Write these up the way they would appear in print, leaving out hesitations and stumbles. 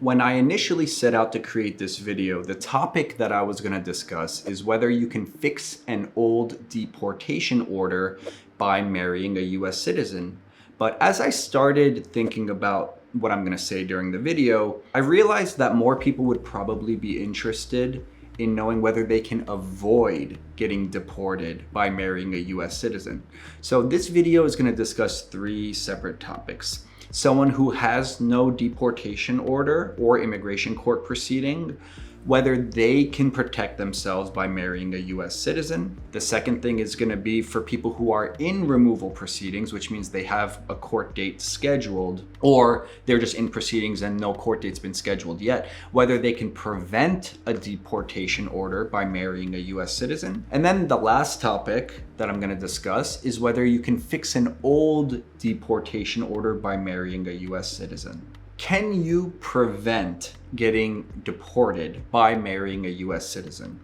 When I initially set out to create this video, the topic that I was going to discuss is whether you can fix an old deportation order by marrying a US citizen. But as I started thinking about what I'm going to say during the video, I realized that more people would probably be interested in knowing whether they can avoid getting deported by marrying a US citizen. So this video is going to discuss three separate topics. Someone who has no deportation order or immigration court proceeding, whether they can protect themselves by marrying a US citizen. The second thing is going to be for people who are in removal proceedings, which means they have a court date scheduled, or they're just in proceedings and no court date's been scheduled yet, whether they can prevent a deportation order by marrying a US citizen. And then the last topic that I'm going to discuss is whether you can fix an old deportation order by marrying a US citizen. Can you prevent getting deported by marrying a US citizen?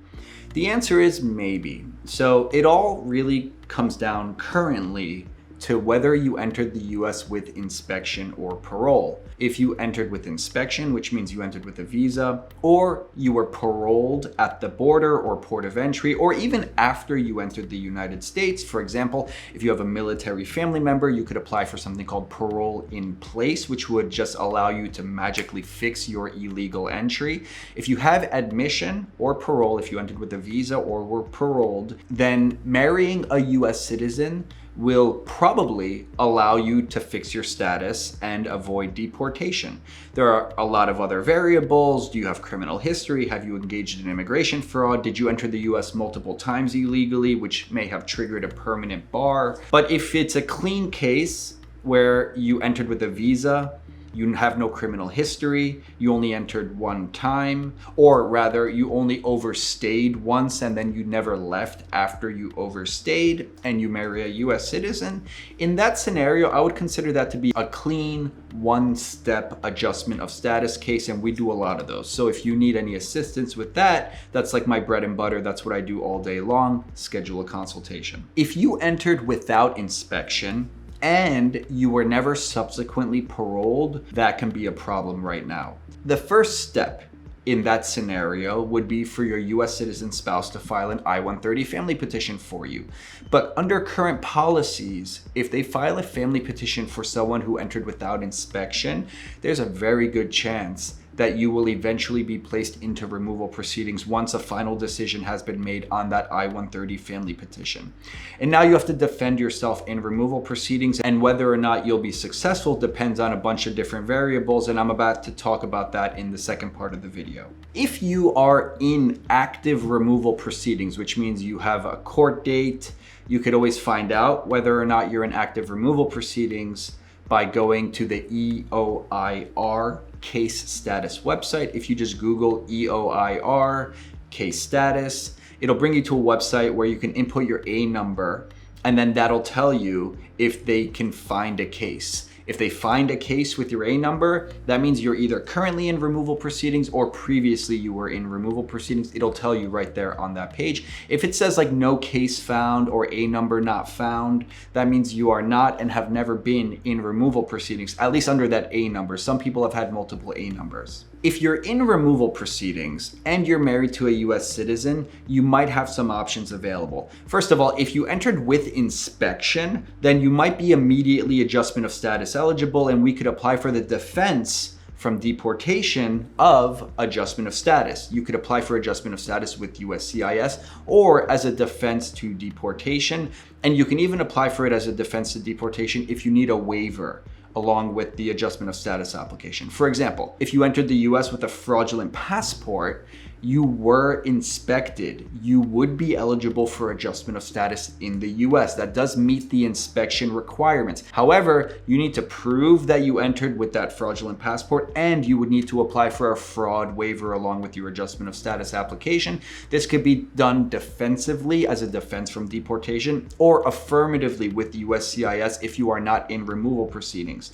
The answer is maybe. So it all really comes down currently to whether you entered the US with inspection or parole. If you entered with inspection, which means you entered with a visa, or you were paroled at the border or port of entry, or even after you entered the United States. For example, if you have a military family member, you could apply for something called parole in place, which would just allow you to magically fix your illegal entry. If you have admission or parole, if you entered with a visa or were paroled, then marrying a US citizen will probably allow you to fix your status and avoid deportation. There are a lot of other variables. Do you have criminal history? Have you engaged in immigration fraud? Did you enter the US multiple times illegally, which may have triggered a permanent bar? But if it's a clean case where you entered with a visa, you have no criminal history, you only entered one time, or rather you only overstayed once and then you never left after you overstayed, and you marry a US citizen, in that scenario, I would consider that to be a clean one-step adjustment of status case, and we do a lot of those. So if you need any assistance with that, that's like my bread and butter. That's what I do all day long. Schedule a consultation. If you entered without inspection, and you were never subsequently paroled, that can be a problem right now. The first step in that scenario would be for your US citizen spouse to file an I-130 family petition for you. But under current policies, if they file a family petition for someone who entered without inspection, there's a very good chance that you will eventually be placed into removal proceedings once a final decision has been made on that I-130 family petition. And now you have to defend yourself in removal proceedings, and whether or not you'll be successful depends on a bunch of different variables, and I'm about to talk about that in the second part of the video. If you are in active removal proceedings, which means you have a court date, you could always find out whether or not you're in active removal proceedings by going to the EOIR case status website. If you just Google EOIR case status, it'll bring you to a website where you can input your A number, and then that'll tell you if they can find a case. If they find a case with your A number, that means you're either currently in removal proceedings or previously you were in removal proceedings. It'll tell you right there on that page. If it says like no case found or A number not found, that means you are not and have never been in removal proceedings, at least under that A number. Some people have had multiple A numbers. If you're in removal proceedings and you're married to a US citizen, you might have some options available. First of all, if you entered with inspection, then you might be immediately adjustment of status eligible, and we could apply for the defense from deportation of adjustment of status. You could apply for adjustment of status with USCIS or as a defense to deportation, and you can even apply for it as a defense to deportation if you need a waiver along with the adjustment of status application. For example, if you entered the US with a fraudulent passport, you were inspected, you would be eligible for adjustment of status in the US. That does meet the inspection requirements. However, you need to prove that you entered with that fraudulent passport, and you would need to apply for a fraud waiver along with your adjustment of status application. This could be done defensively as a defense from deportation, or affirmatively with USCIS if you are not in removal proceedings.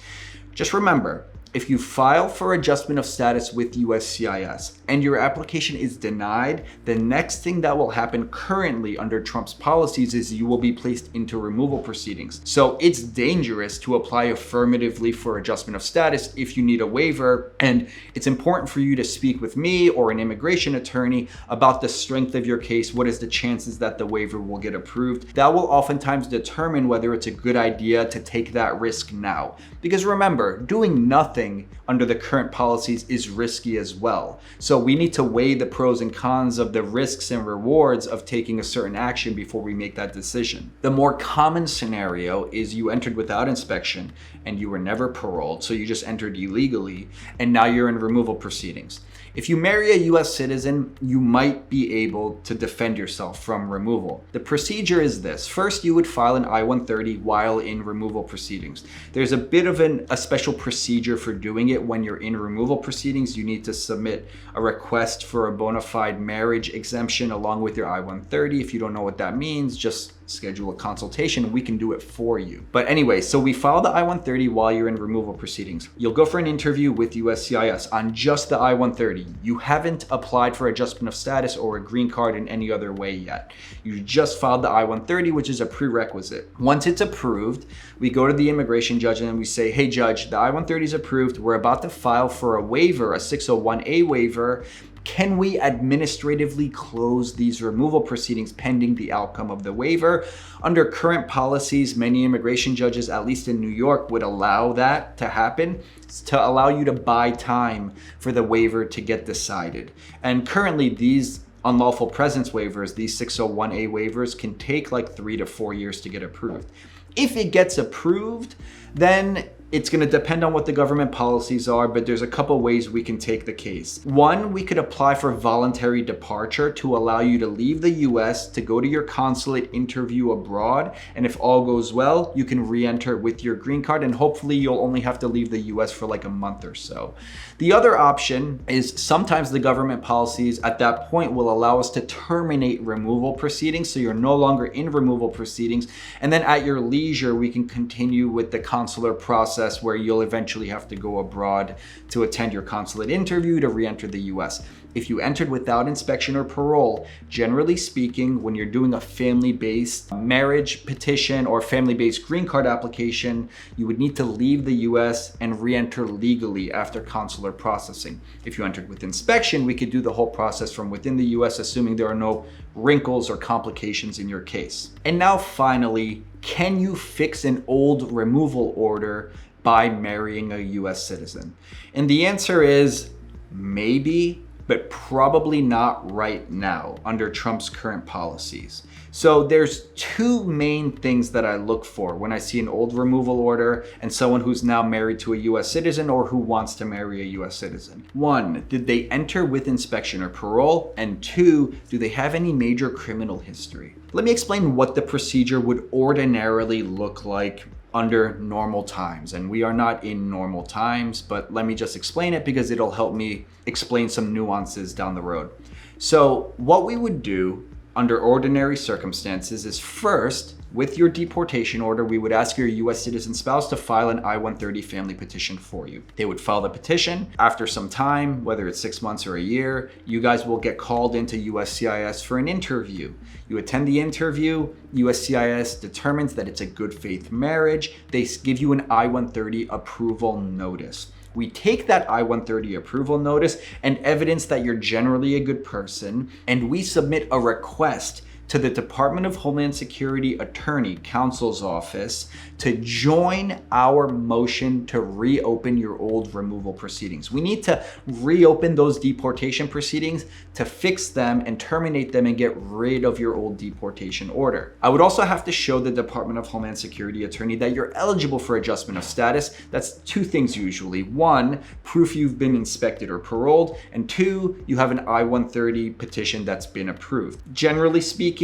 Just remember, If you file for adjustment of status with USCIS and your application is denied, the next thing that will happen currently under Trump's policies is you will be placed into removal proceedings. So it's dangerous to apply affirmatively for adjustment of status if you need a waiver. And it's important for you to speak with me or an immigration attorney about the strength of your case. What is the chances that the waiver will get approved? That will oftentimes determine whether it's a good idea to take that risk now. Because remember, doing nothing under the current policies is risky as well. So we need to weigh the pros and cons of the risks and rewards of taking a certain action before we make that decision. The more common scenario is you entered without inspection and you were never paroled, so you just entered illegally and now you're in removal proceedings. If you marry a US citizen, you might be able to defend yourself from removal. The procedure is this. First, you would file an I-130 while in removal proceedings. There's a bit of a special procedure for doing it when you're in removal proceedings. You need to submit a request for a bona fide marriage exemption along with your I-130. If you don't know what that means, just schedule a consultation and we can do it for you. But anyway, so we file the I-130 while you're in removal proceedings. You'll go for an interview with USCIS on just the I-130. You haven't applied for adjustment of status or a green card in any other way yet. You just filed the I-130, which is a prerequisite. Once it's approved, we go to the immigration judge and we say, hey judge, the I-130 is approved. We're about to file for a waiver, a 601A waiver. Can we administratively close these removal proceedings pending the outcome of the waiver? Under current policies, many immigration judges, at least in New York, would allow that to happen, to allow you to buy time for the waiver to get decided. And currently, these unlawful presence waivers, these 601A waivers, can take like 3 to 4 years to get approved. If it gets approved, then it's going to depend on what the government policies are, but there's a couple ways we can take the case. One, we could apply for voluntary departure to allow you to leave the US to go to your consulate interview abroad. And if all goes well, you can re-enter with your green card and hopefully you'll only have to leave the US for like a month or so. The other option is sometimes the government policies at that point will allow us to terminate removal proceedings. So you're no longer in removal proceedings. And then at your leisure, we can continue with the consular process where you'll eventually have to go abroad to attend your consulate interview to re-enter the US. If you entered without inspection or parole, generally speaking, when you're doing a family-based marriage petition or family-based green card application, you would need to leave the US and re-enter legally after consular processing. If you entered with inspection, we could do the whole process from within the US, assuming there are no wrinkles or complications in your case. And now finally, can you fix an old removal order by marrying a US citizen? And the answer is maybe, but probably not right now under Trump's current policies. So there's two main things that I look for when I see an old removal order and someone who's now married to a US citizen or who wants to marry a US citizen. One, did they enter with inspection or parole? And two, do they have any major criminal history? Let me explain what the procedure would ordinarily look like under normal times. And we are not in normal times, but let me just explain it because it'll help me explain some nuances down the road. So what we would do under ordinary circumstances is first, with your deportation order, we would ask your US citizen spouse to file an I-130 family petition for you. They would file the petition. After some time, whether it's 6 months or a year, you guys will get called into USCIS for an interview. You attend the interview, USCIS determines that it's a good faith marriage. They give you an I-130 approval notice. We take that I-130 approval notice and evidence that you're generally a good person, and we submit a request to the Department of Homeland Security Attorney Counsel's Office to join our motion to reopen your old removal proceedings. We need to reopen those deportation proceedings to fix them and terminate them and get rid of your old deportation order. I would also have to show the Department of Homeland Security Attorney that you're eligible for adjustment of status. That's two things usually. One, proof you've been inspected or paroled, and two, you have an I-130 petition that's been approved. Generally speaking,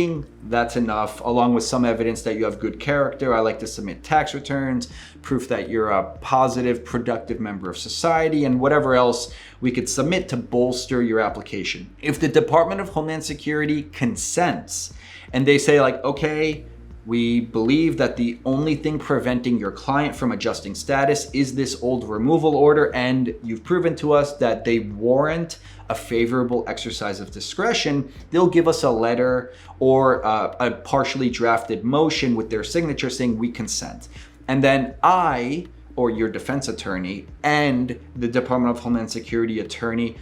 that's enough, along with some evidence that you have good character. I like to submit tax returns, proof that you're a positive, productive member of society, and whatever else we could submit to bolster your application. If the Department of Homeland Security consents and they say like, okay, We believe that the only thing preventing your client from adjusting status is this old removal order, and you've proven to us that they warrant a favorable exercise of discretion. They'll give us a letter or a partially drafted motion with their signature saying we consent. And then I, or your defense attorney, and the Department of Homeland Security attorney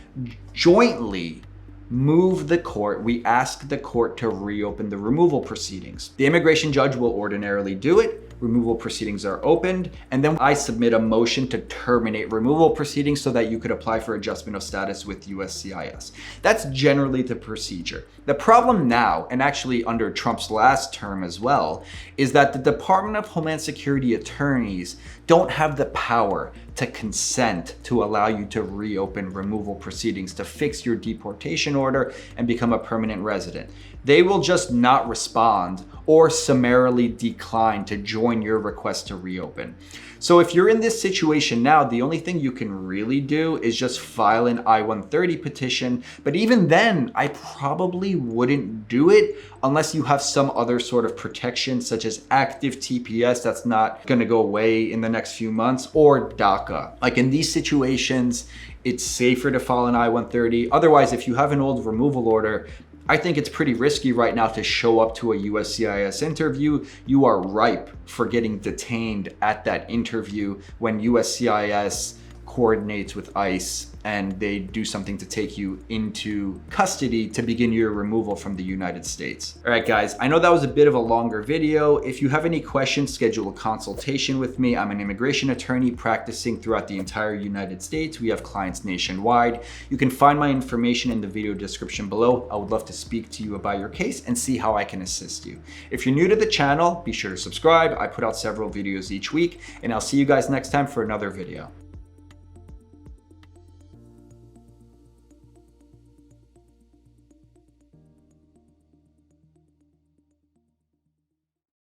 jointly move the court. We ask the court to reopen the removal proceedings. The immigration judge will ordinarily do it. Removal proceedings are opened, and then I submit a motion to terminate removal proceedings so that you could apply for adjustment of status with USCIS. That's generally the procedure. The problem now, and actually under Trump's last term as well, is that the Department of Homeland Security attorneys don't have the power to consent to allow you to reopen removal proceedings, to fix your deportation order and become a permanent resident. They will just not respond or summarily decline to join your request to reopen. So if you're in this situation now, the only thing you can really do is just file an I-130 petition. But even then, I probably wouldn't do it unless you have some other sort of protection, such as active TPS that's not gonna go away in the next few months, or DACA. Like in these situations, it's safer to file an I-130. Otherwise, if you have an old removal order, I think it's pretty risky right now to show up to a USCIS interview. You are ripe for getting detained at that interview when USCIS coordinates with ICE and they do something to take you into custody to begin your removal from the United States. All right, guys, I know that was a bit of a longer video. If you have any questions, schedule a consultation with me. I'm an immigration attorney practicing throughout the entire United States. We have clients nationwide. You can find my information in the video description below. I would love to speak to you about your case and see how I can assist you. If you're new to the channel, be sure to subscribe. I put out several videos each week, and I'll see you guys next time for another video.